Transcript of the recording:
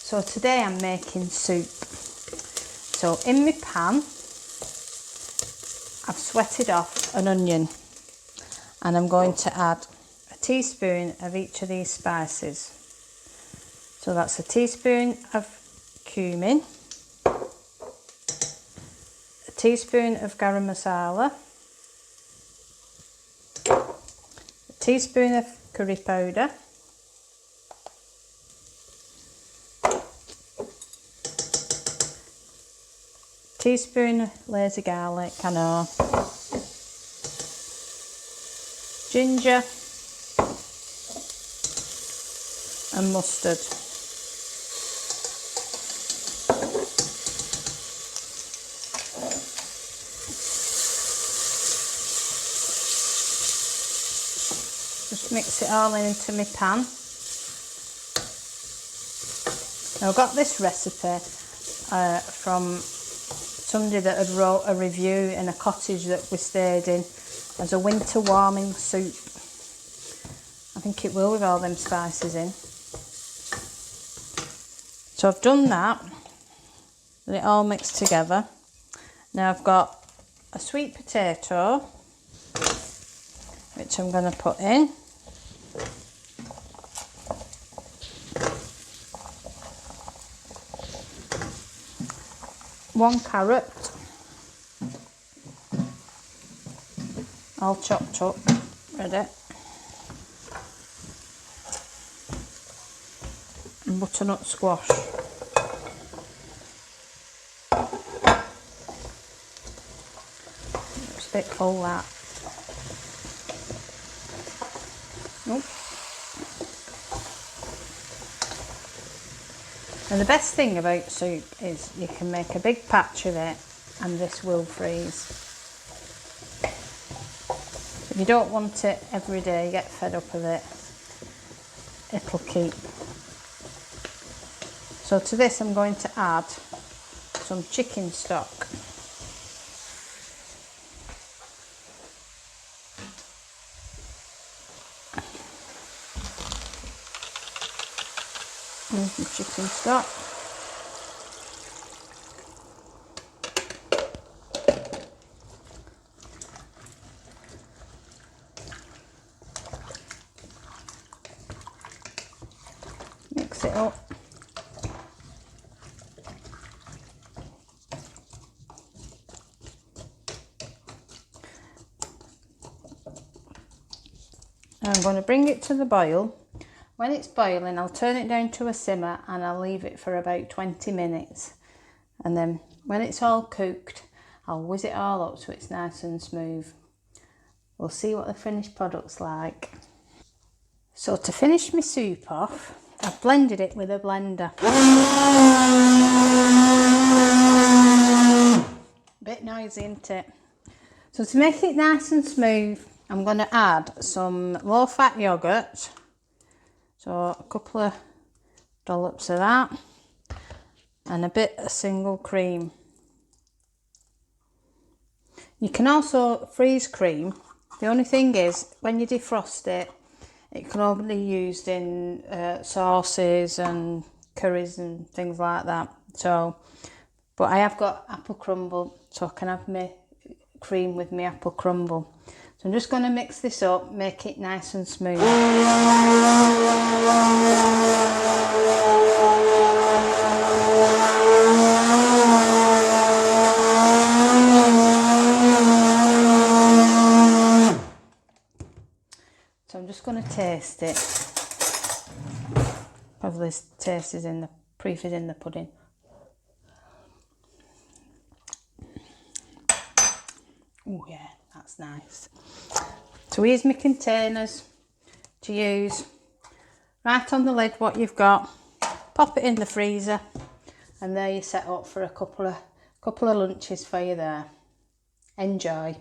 So today I'm making soup. So in my pan, I've sweated off an onion and I'm going to add a teaspoon of each of these spices. So that's a teaspoon of cumin, a teaspoon of Garam Masala, a teaspoon of curry powder, teaspoon of lazy garlic, I know, ginger and mustard. Just mix it all into my pan. Now, I got this recipe from somebody that had wrote a review in a cottage that we stayed in as a winter warming soup. I think it will with all them spices in. So I've done that, and it all mixed together. Now I've got a sweet potato, which I'm going to put in. One carrot, all chopped up, ready. And butternut squash. It's a bit full, that. Nope. And the best thing about soup is you can make a big patch of it and this will freeze. If you don't want it every day, you get fed up of it, it'll keep. So to this I'm going to add some chicken stock. Here's some chicken stock. Mix it up. I'm going to bring it to the boil. When it's boiling, I'll turn it down to a simmer and I'll leave it for about 20 minutes. And then when it's all cooked, I'll whiz it all up so it's nice and smooth. We'll see what the finished product's like. So to finish my soup off, I've blended it with a blender. Bit noisy, isn't it? So to make it nice and smooth, I'm going to add some low-fat yoghurt. So a couple of dollops of that and a bit of single cream. You can also freeze cream. The only thing is when you defrost it, it can only be used in sauces and curries and things like that. So, but I have got apple crumble, so I can have my cream with my apple crumble. So I'm just going to mix this up, make it nice and smooth. So I'm just going to taste it. Probably taste is in the proof is in the pudding. Oh yeah, that's nice. So here's my containers to use. Write on the lid what you've got. Pop it in the freezer, and there you're set up for a couple of lunches for you there. Enjoy.